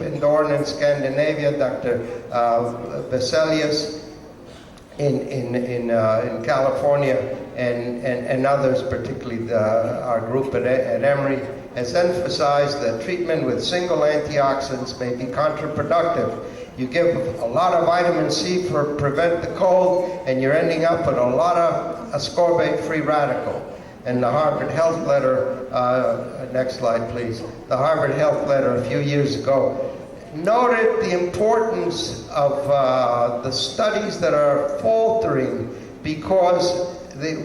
Indorn in Scandinavia, Dr. Vesalius in California, and others, particularly our group at Emory, has emphasized that treatment with single antioxidants may be counterproductive. You give a lot of vitamin C for prevent the cold, and you're ending up with a lot of ascorbate free radical. And the Harvard Health Letter, next slide please, the Harvard Health Letter a few years ago noted the importance of the studies that are faltering because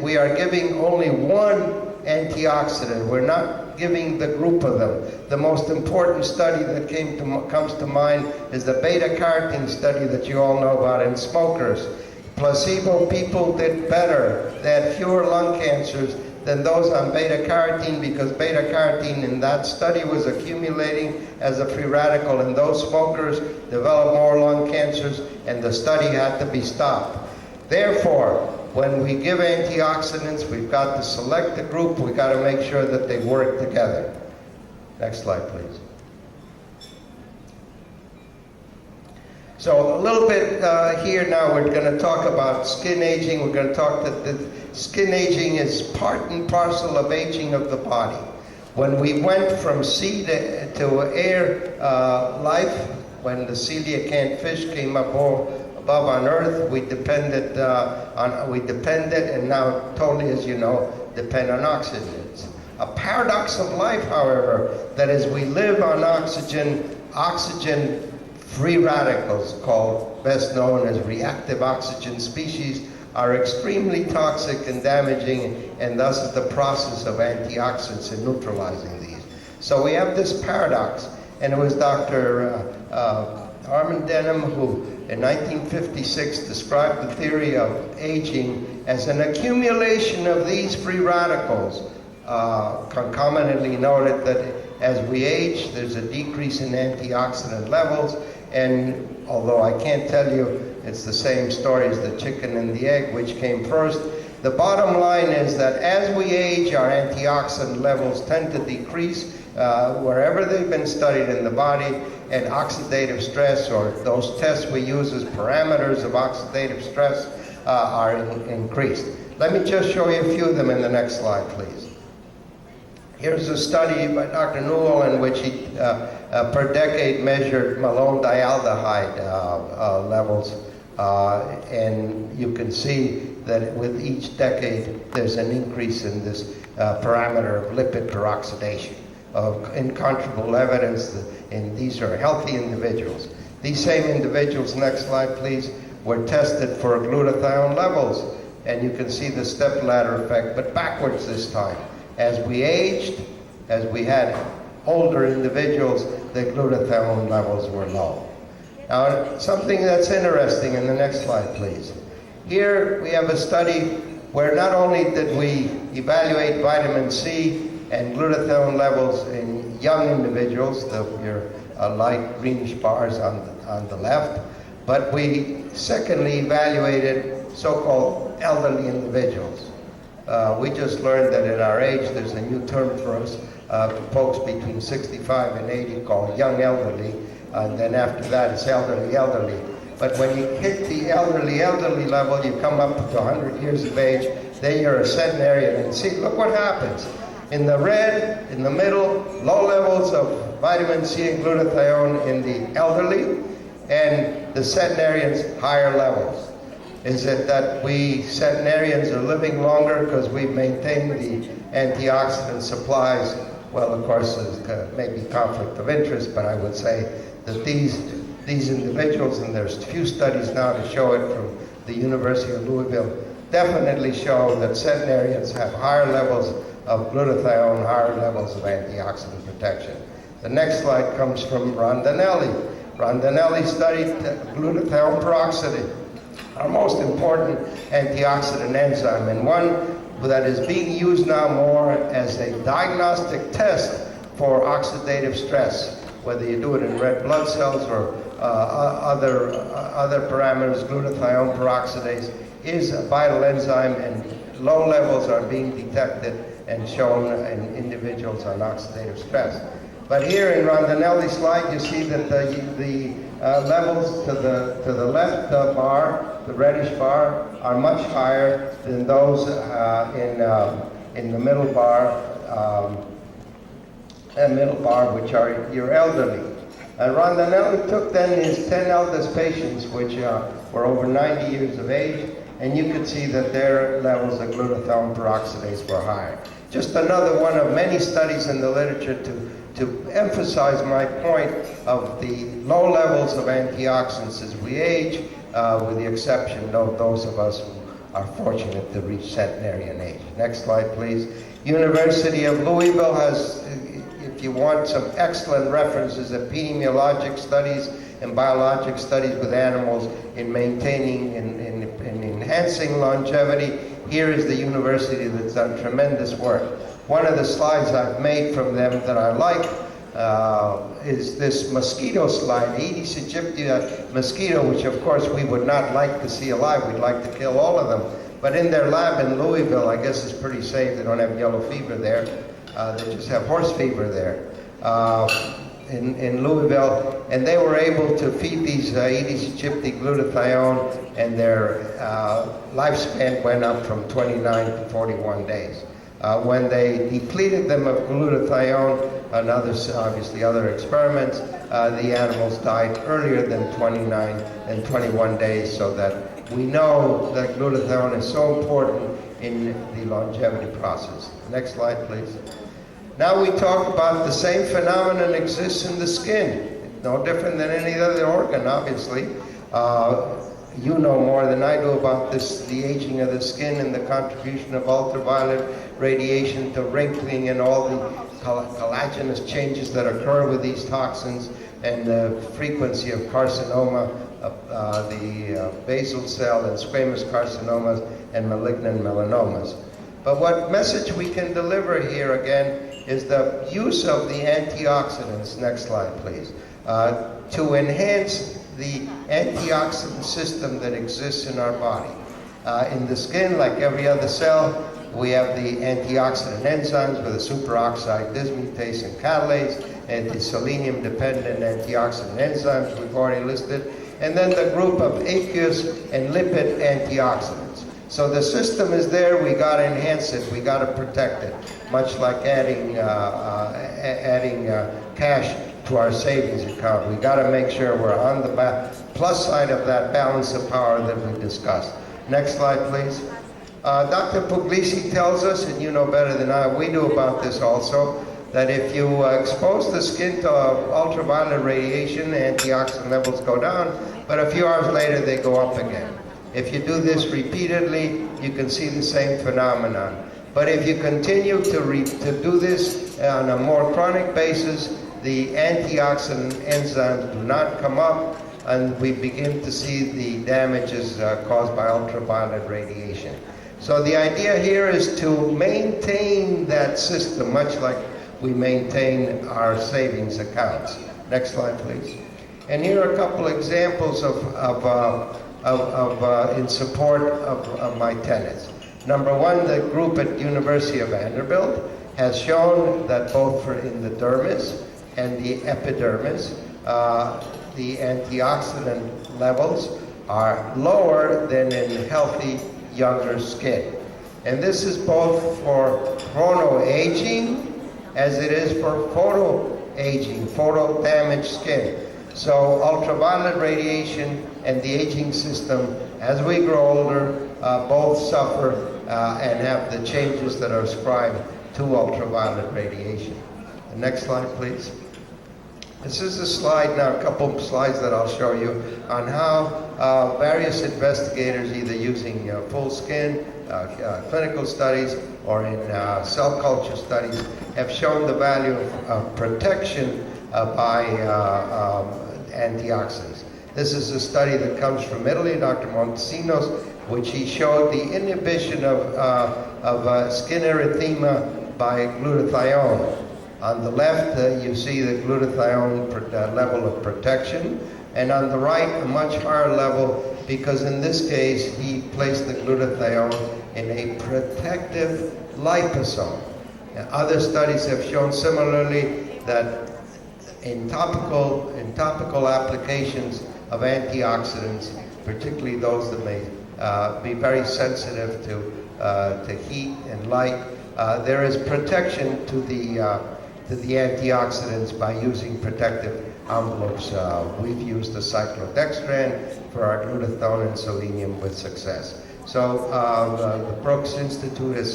we are giving only one antioxidant. We're not giving the group of them. The most important study that comes to mind is the beta-carotene study that you all know about in smokers. Placebo people did better. They had fewer lung cancers than those on beta-carotene because beta-carotene in that study was accumulating as a free radical, and those smokers developed more lung cancers, and the study had to be stopped. Therefore, when we give antioxidants, we've got to select the group, we've got to make sure that they work together. Next slide, please. So a little bit here now, we're going to talk about skin aging. We're going to talk that the skin aging is part and parcel of aging of the body. When we went from sea to air life, when the coelacanth fish came above on Earth, we depended and now totally, as you know, depend on oxygen. It's a paradox of life, however, that as we live on oxygen free radicals, called best known as reactive oxygen species, are extremely toxic and damaging, and thus is the process of antioxidants in neutralizing these. So we have this paradox, and it was Dr. Armin Denham who in 1956 described the theory of aging as an accumulation of these free radicals. Concomitantly noted that as we age, there's a decrease in antioxidant levels, and although I can't tell you it's the same story as the chicken and the egg, which came first, the bottom line is that as we age, our antioxidant levels tend to decrease wherever they've been studied in the body, and oxidative stress, or those tests we use as parameters of oxidative stress, are increased. Let me just show you a few of them in the next slide, please. Here's a study by Dr. Newell in which he, per decade, measured malondialdehyde levels, and you can see that with each decade there's an increase in this parameter of lipid peroxidation, of incontrovertible evidence that these are healthy individuals. These same individuals, next slide please, were tested for glutathione levels, and you can see the stepladder effect, but backwards this time. As we aged, as we had older individuals, the glutathione levels were low. Now, something that's interesting in the next slide, please. Here we have a study where not only did we evaluate vitamin C and glutathione levels in young individuals, your light greenish bars on the left, but we secondly evaluated so-called elderly individuals. We just learned that at our age there's a new term for us, folks between 65 and 80 called young elderly, and then after that it's elderly. But when you hit the elderly level, you come up to 100 years of age, then you're a centenarian, and see, look what happens. In the red, in the middle, low levels of vitamin C and glutathione in the elderly, and the centenarians, higher levels. Is it that we centenarians are living longer because we've maintained the antioxidant supplies? Well, of course, there's maybe conflict of interest, but I would say that these individuals, and there's few studies now to show it from the University of Louisville, definitely show that centenarians have higher levels of glutathione, higher levels of antioxidant protection. The next slide comes from Rondinelli. Rondinelli studied glutathione peroxidase, our most important antioxidant enzyme, and one that is being used now more as a diagnostic test for oxidative stress, whether you do it in red blood cells or other parameters. Glutathione peroxidase is a vital enzyme, and low levels are being detected and shown in individuals on oxidative stress. But here in Rondinelli's slide, you see that the levels to the left bar, the reddish bar, are much higher than those in the middle bar, which are your elderly. And Rondinelli took then his 10 eldest patients, which were over 90 years of age, and you could see that their levels of glutathione peroxidase were higher. Just another one of many studies in the literature to emphasize my point of the low levels of antioxidants as we age, with the exception of those of us who are fortunate to reach centenarian age. Next slide, please. University of Louisville has, if you want some excellent references, epidemiologic studies and biologic studies with animals in maintaining and enhancing longevity. Here is the university that's done tremendous work. One of the slides I've made from them that I like is this mosquito slide, Aedes aegypti mosquito, which of course we would not like to see alive. We'd like to kill all of them. But in their lab in Louisville, I guess it's pretty safe. They don't have yellow fever there. They just have horse fever there in Louisville. And they were able to feed these Aedes aegypti glutathione, and their lifespan went up from 29 to 41 days. When they depleted them of glutathione and obviously other experiments, the animals died earlier than 29 and 21 days, so that we know that glutathione is so important in the longevity process. Next slide, please. Now we talk about the same phenomenon exists in the skin. No different than any other organ, obviously. You know more than I do about this, the aging of the skin and the contribution of ultraviolet radiation to wrinkling and all the collagenous changes that occur with these toxins, and the frequency of carcinoma, the basal cell and squamous carcinomas and malignant melanomas. But what message we can deliver here again is the use of the antioxidants, next slide please, to enhance the antioxidant system that exists in our body. In the skin, like every other cell, we have the antioxidant enzymes with the superoxide dismutase and catalase, and the selenium-dependent antioxidant enzymes we've already listed, and then the group of aqueous and lipid antioxidants. So the system is there, we got to enhance it, we got to protect it, much like adding cash to our savings account. We got to make sure we're on the plus side of that balance of power that we discussed. Next slide, please. Dr. Puglisi tells us, and you know better than we do about this also, that if you expose the skin to ultraviolet radiation, antioxidant levels go down, but a few hours later they go up again. If you do this repeatedly, you can see the same phenomenon. But if you continue to do this on a more chronic basis, the antioxidant enzymes do not come up, and we begin to see the damages caused by ultraviolet radiation. So the idea here is to maintain that system, much like we maintain our savings accounts. Next slide, please. And here are a couple examples in support of my tenets. Number one, the group at University of Vanderbilt has shown that both in the dermis and the epidermis, the antioxidant levels are lower than in healthy younger skin. And this is both for chronoaging as it is for photoaging, photo-damaged skin. So ultraviolet radiation and the aging system, as we grow older, both suffer and have the changes that are ascribed to ultraviolet radiation. The next slide, please. This is a slide now, a couple of slides that I'll show you on how various investigators, either using full skin clinical studies or in cell culture studies, have shown the value of protection by antioxidants. This is a study that comes from Italy, Dr. Montesinos, which he showed the inhibition of skin erythema by glutathione. On the left, you see the glutathione level of protection, and on the right, a much higher level, because in this case, he placed the glutathione in a protective liposome. And other studies have shown similarly that in topical applications of antioxidants, particularly those that may be very sensitive to heat and light. There is protection to the antioxidants by using protective envelopes. We've used the cyclodextran for our glutathione and selenium with success. So the Brooks Institute has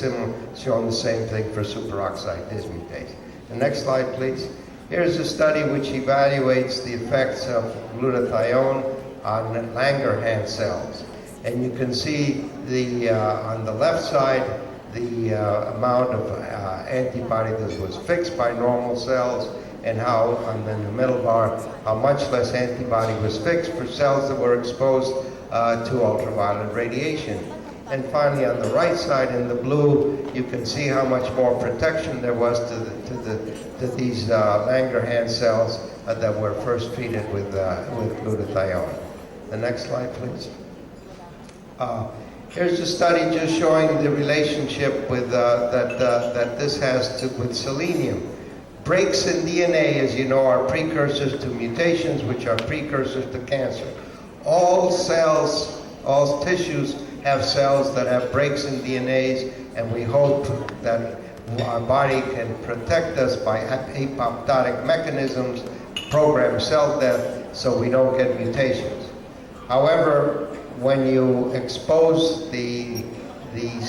shown the same thing for superoxide dismutase. The next slide, please. Here's a study which evaluates the effects of glutathione on Langerhans cells. And you can see on the left side, the amount of antibody that was fixed by normal cells, and how, on the middle bar, how much less antibody was fixed for cells that were exposed to ultraviolet radiation. And finally, on the right side in the blue, you can see how much more protection there was to these Langerhans cells that were first treated with glutathione. The next slide, please. Here's a study just showing the relationship with that this has with selenium. Breaks in DNA, as you know, are precursors to mutations, which are precursors to cancer. All cells, all tissues have cells that have breaks in DNAs, and we hope that our body can protect us by apoptotic mechanisms, program cell death, so we don't get mutations. However, when you expose these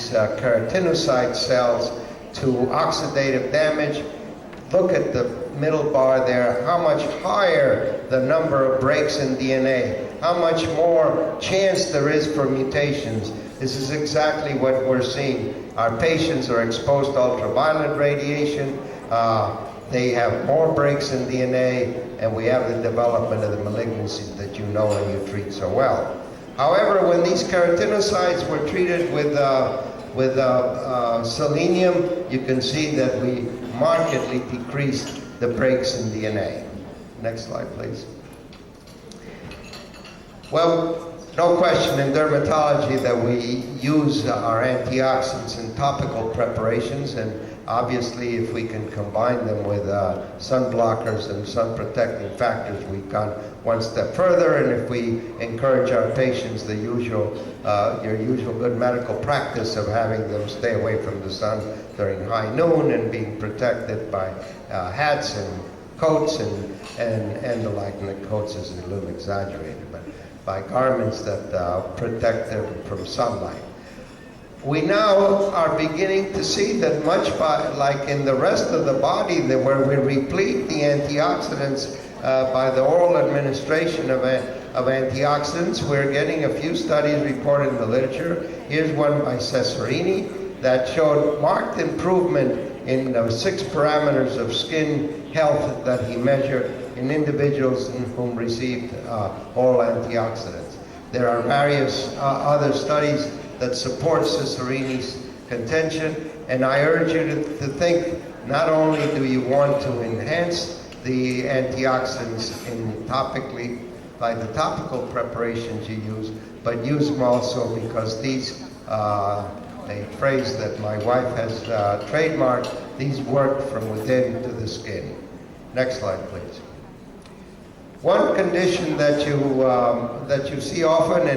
keratinocyte cells to oxidative damage, look at the middle bar there, how much higher the number of breaks in DNA, how much more chance there is for mutations. This is exactly what we're seeing. Our patients are exposed to ultraviolet radiation, they have more breaks in DNA, and we have the development of the malignancies that you know and you treat so well. However, when these keratinocytes were treated with selenium, you can see that we markedly decreased the breaks in DNA. Next slide, please. Well, no question in dermatology that we use our antioxidants in topical preparations, and obviously if we can combine them with sun blockers and sun protecting factors, we've gone one step further. And if we encourage our patients your usual good medical practice of having them stay away from the sun during high noon and being protected by hats and coats and the like, and the coats is a little exaggerated, but by garments that protect them from sunlight. We now are beginning to see that much like in the rest of the body, where we replete the antioxidants by the oral administration of antioxidants, we're getting a few studies reported in the literature. Here's one by Cesarini that showed marked improvement in the 6 parameters of skin health that he measured in individuals whom received oral antioxidants. There are various other studies that support Cesarini's contention, and I urge you to think, not only do you want to enhance the antioxidants topically by the topical preparations you use, but use them also because these, a phrase that my wife has trademarked, these work from within to the skin. Next slide, please. One condition that you see often